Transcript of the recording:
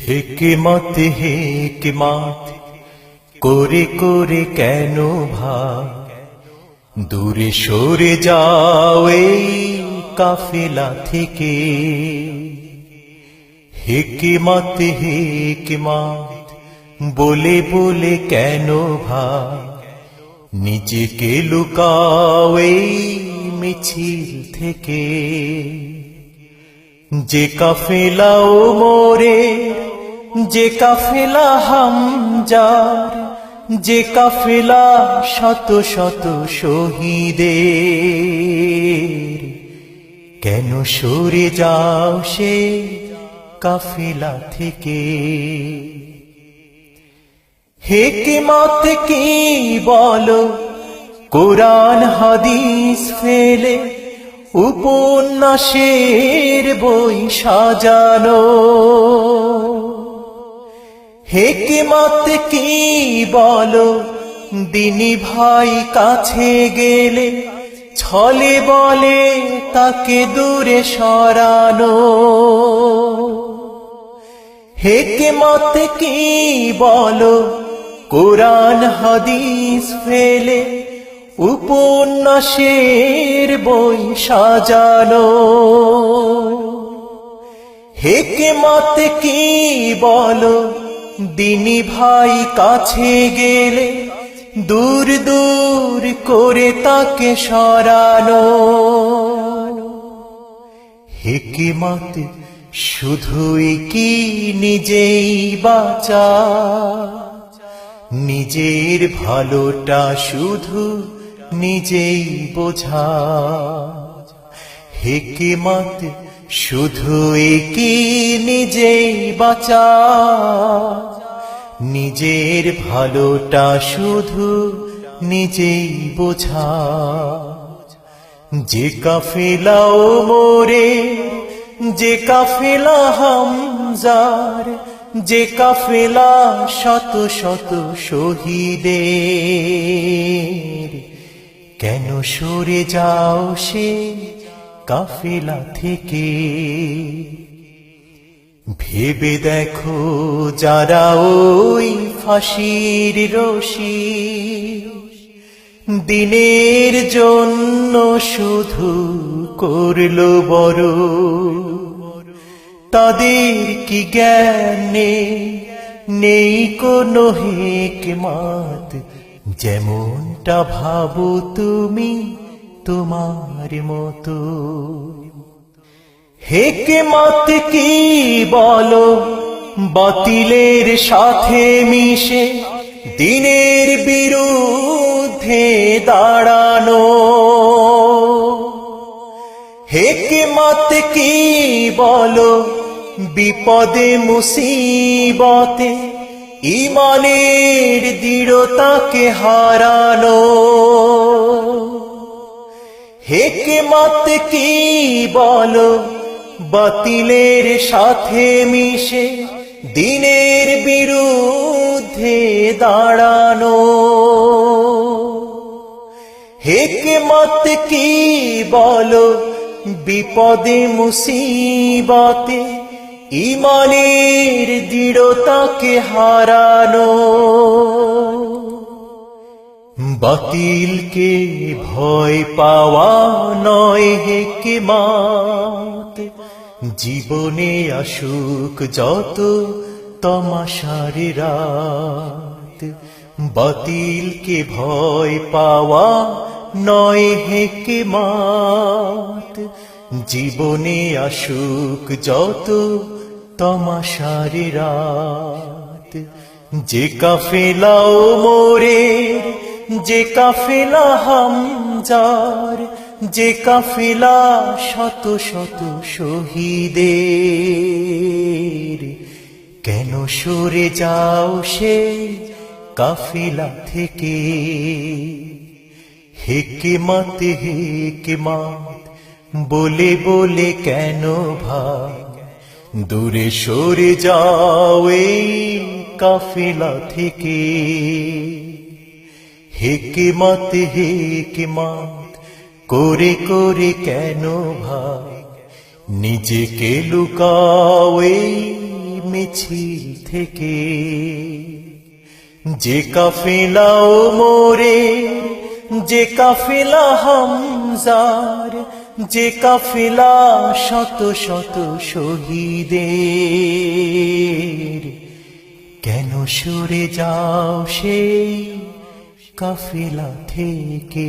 হিকমত করে করে কেন ভাই দূরে সরে যাও এই কাফেলা থেকে। হিকমত বলে বলে কেন ভাই নিজেকে লুকাও এই মিছিল থেকে। যে কাফেলা ওমরে, যে কাফেলা হামজার, যে কাফেলা শত শত শহীদের, কেন সরে যাও সে কাফেলা থেকে। হিকমত কি বলো কোরআন হাদিস ফেলে উপন্যাসের বই সাজানো। হিকমত কি বলো দিনী ভাই কাছে গেলে ছলে বলে তাকে দূরে সরানো। হিকমত কি বলো কোরআন হাদিস ফেলে উপন্যাসের বই সাজানো। হিকমত কি বলো দিনী ভাই কাছে গেলে দূর দূর করে তাকে সরানো। হিকমত শুধুই কি নিজেই বাঁচা, নিজের ভালোটা শুধু নিজেই বোঝা। হিকমত শুধুই কি নিজেই বাঁচা, নিজের ভালোটা শুধু নিজেই বোঝা। যে কাফেলা ওমরে, যে কাফেলা হামজার, যে কাফেলা শত শত শহীদের, কেন সরে যাও সে কাফেলা থেকে। ভেবে দেখো যারা ওই ফাঁসির রশি দিনের জন্য শুধু করলো বড়, তাদের কি জ্ঞান নেই কোনো হিকমত, যেমনটা ভাবো তুমি তোমার মতো। হিকমত কি বলো বাতিলের সাথে মিশে দিনের বিরুদ্ধে দাঁড়ানো। হিকমত কি বলো বিপদে মুসিবতে ঈমানের দৃঢ়তাকে হারানো। হিকমত কি বলো বাতিলের সাথে মিশে দিনের বিরুদ্ধে দাঁড়ানো। হিকমত কি বলো বিপদে মুসিবতে ঈমানের দৃঢ়তাকে হারানো। বাতিলকে ভয় পাওয়া নয় হিকমত, জীবনে আসুক যত তমাশার রাত। বাতিলকে ভয় পাওয়া নয় হিকমত, জীবনে আসুক যত তমাশার রাত। যে কাফেলা ওমরের, যে কাফেলা হামজার, যে কাফেলা শত শত শহীদের, কেন সরে যাও সে কাফেলা থেকে। হিকমত বলে বলে কেন ভাই দূরে সরে যাও এই কাফেলা থেকে। হিকমত করে করে কেন ভাই নিজেকে লুকাও এই মিছিল থেকে, যে কাফেলা ওমরে, যে কাফেলা হামজার, যে কাফেলা শত শত শহীদের, কেন সরে যাও সেই কাফেলা থেকে?